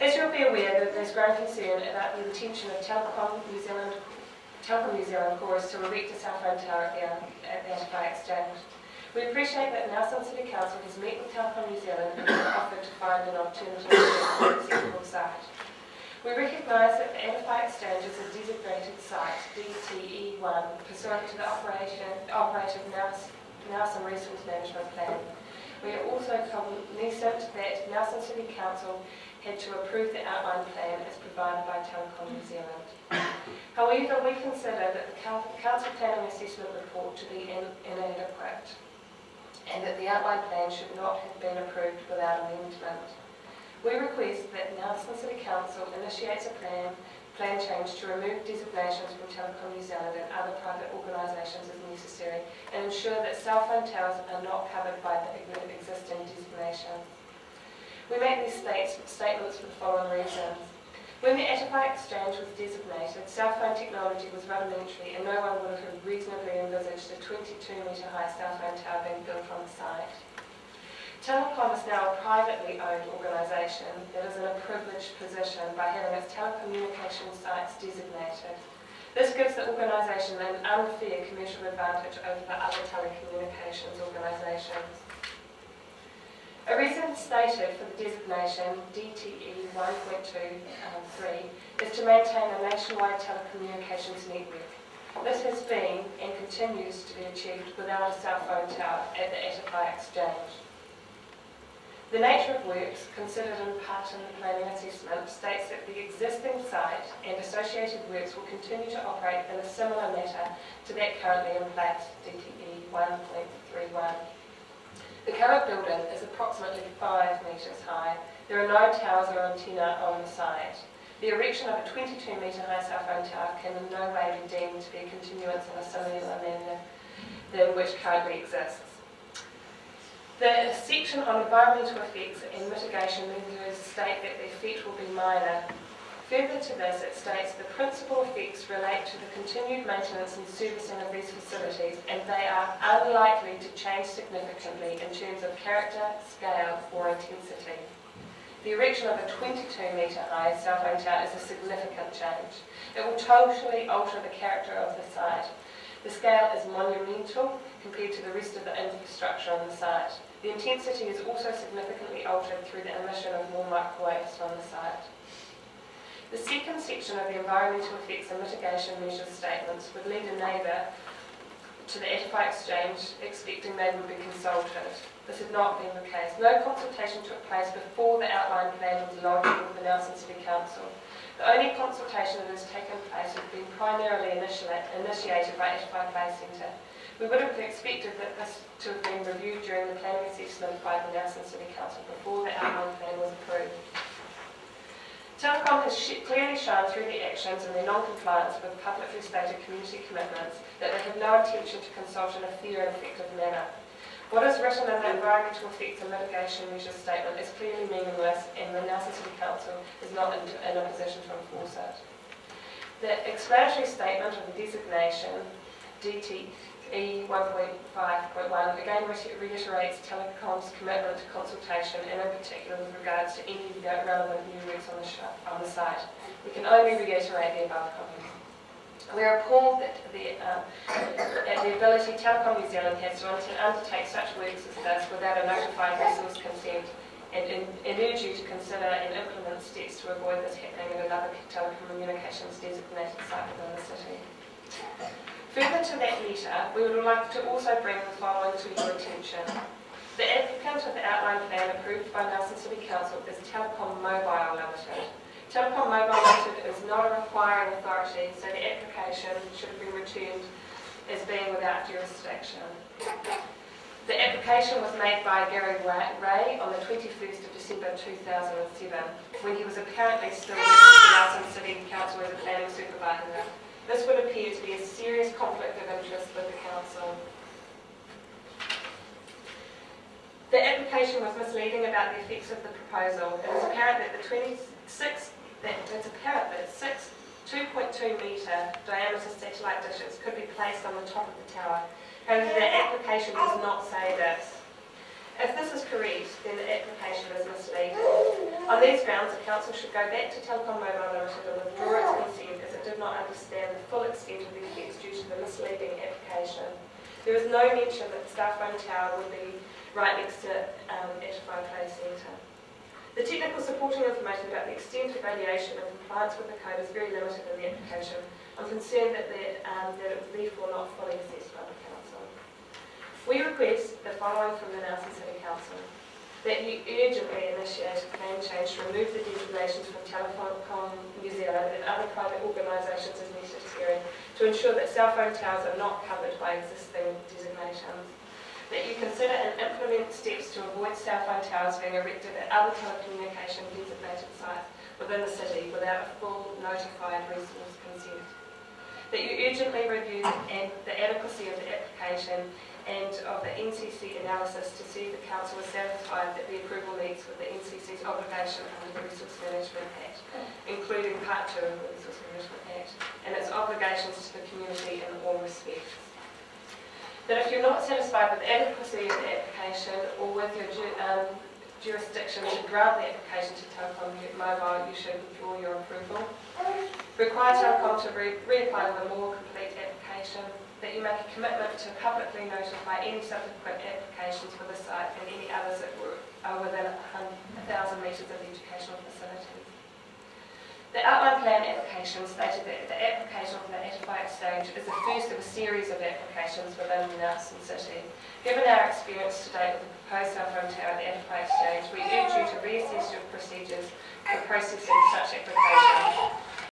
As you'll be aware, that there's growing concern about the intention of Telecom New Zealand chorus to erect a cell phone tower at the Atawhai exchange. We appreciate that Nelson City Council has met with Telecom New Zealand and has offered to find an alternative acceptable site. We recognise that the Atawhai exchange is a designated site, DTE1, pursuant to the operative Nelson Resource Management Plan. We are also cognizant that Nelson City Council had to approve the outline plan as provided by Telecom New Zealand. However, we consider that the Council Planning Assessment Report to be inadequate and that the outline plan should not have been approved without amendment. We request that Nelson City Council initiates a plan change to remove designations from Telecom New Zealand and other private organisations as necessary and ensure that cell phone towers are not covered by the existing designation. We make these statements for the following reasons. When the Atawhai exchange was designated, cell phone technology was rudimentary and no one would have reasonably envisaged a 22-metre high cell phone tower being built on the site. Telecom is now a privately owned organisation that is in a privileged position by having its telecommunications sites designated. This gives the organisation an unfair commercial advantage over the other telecommunications organisations. A reason stated for the designation DTE 1.23 is to maintain a nationwide telecommunications network. This has been and continues to be achieved without a cell phone tower at the Atawhai exchange. The nature of works considered in part in the planning assessment states that the existing site and associated works will continue to operate in a similar manner to that currently in place, DTE 1.31. The current building is approximately 5 metres high. There are no towers or antenna on the site. The erection of a 22-metre high cell phone tower can in no way be deemed to be a continuance in a similar manner than which currently exists. The section on environmental effects and mitigation measures state that the effect will be minor. Further to this, it states the principal effects relate to the continued maintenance and servicing of these facilities, and they are unlikely to change significantly in terms of character, scale, or intensity. The erection of a 22-metre high cell phone tower is a significant change. It will totally alter the character of the site. The scale is monumental compared to the rest of the infrastructure on the site. The intensity is also significantly altered through the emission of more microwaves from the site. The second section of the environmental effects and mitigation measures statements would lead a neighbour to the Atawhai exchange expecting they would be consulted. This had not been the case. No consultation took place before the outline plan was lodged with the Nelson City Council. The only consultation that has taken place has been primarily initiated by Atawhai Play Centre. We would have expected that this to have been reviewed during the planning assessment by the Nelson City Council before the outline plan was approved. Telecom has clearly shown through the actions and their non-compliance with publicly stated community commitments that they have no intention to consult in a fair and effective manner. What is written in the environmental effects and mitigation measures statement is clearly meaningless, and the Nelson City Council is not in a position to enforce it. The explanatory statement of the designation, DTE 1.5.1, again reiterates Telecom's commitment to consultation, and in particular with regards to any relevant new works on the site. We can only reiterate the above comments. We are appalled at the ability Telecom New Zealand has to undertake such works as this without a notified resource consent, and urge you to consider and implement steps to avoid this happening at another telecommunications designated site within the city. Further to that letter, we would like to also bring the following to your attention. The applicant of the outline plan approved by Nelson City Council is Telecom Mobile Limited. Telecom Mobile Limited is not a requiring authority, so the application should have been returned as being without jurisdiction. The application was made by Gary Ray on the 21st of December 2007, when he was apparently still working for Nelson City Council as a planning supervisor. This would appear to be a serious conflict of interest with the council. The application was misleading about the effects of the proposal. It is apparent that six 2.2-metre diameter satellite dishes could be placed on the top of the tower. However, the application does not say this. If this is correct, then the application is misleading. On these grounds, the Council should go back to Telecom Mobile Limited and withdraw its consent as it did not understand the full extent of the effects due to the misleading application. There is no mention that the staff run tower would be right next to Atawhai Play Centre. The technical supporting information about the extent of radiation and compliance with the code is very limited in the application. I'm concerned that it was therefore not fully assessed by the Council. We request the following from the Nelson City Council: that you urgently initiate a plan change to remove the designations from Telecom New Zealand and other private organisations as necessary to ensure that cell phone towers are not covered by existing designations. That you consider and implement steps to avoid cell phone towers being erected at other telecommunication designated sites within the city without a full notified resource consent. That you urgently review the adequacy of the application and of the NCC analysis to see if the Council is satisfied that the approval meets with the NCC's obligation under the Resource Management Act, including Part 2 of the Resource Management Act, and its obligations to the community in all respects. That if you're not satisfied with the adequacy of the application or with your jurisdiction to grant the application to Telecom Mobile, you should withdraw your approval. Require Telecom to reapply with a more complete application. That you make a commitment to publicly notify any subsequent applications for the site and any others that are within 1,000 metres of the educational facilities. The outline plan application stated that the application for the Atawhai exchange is the first of a series of applications within Nelson City. Given our experience to date with the proposed cell phone tower at the Atawhai exchange, we urge you to reassess your procedures for processing such applications.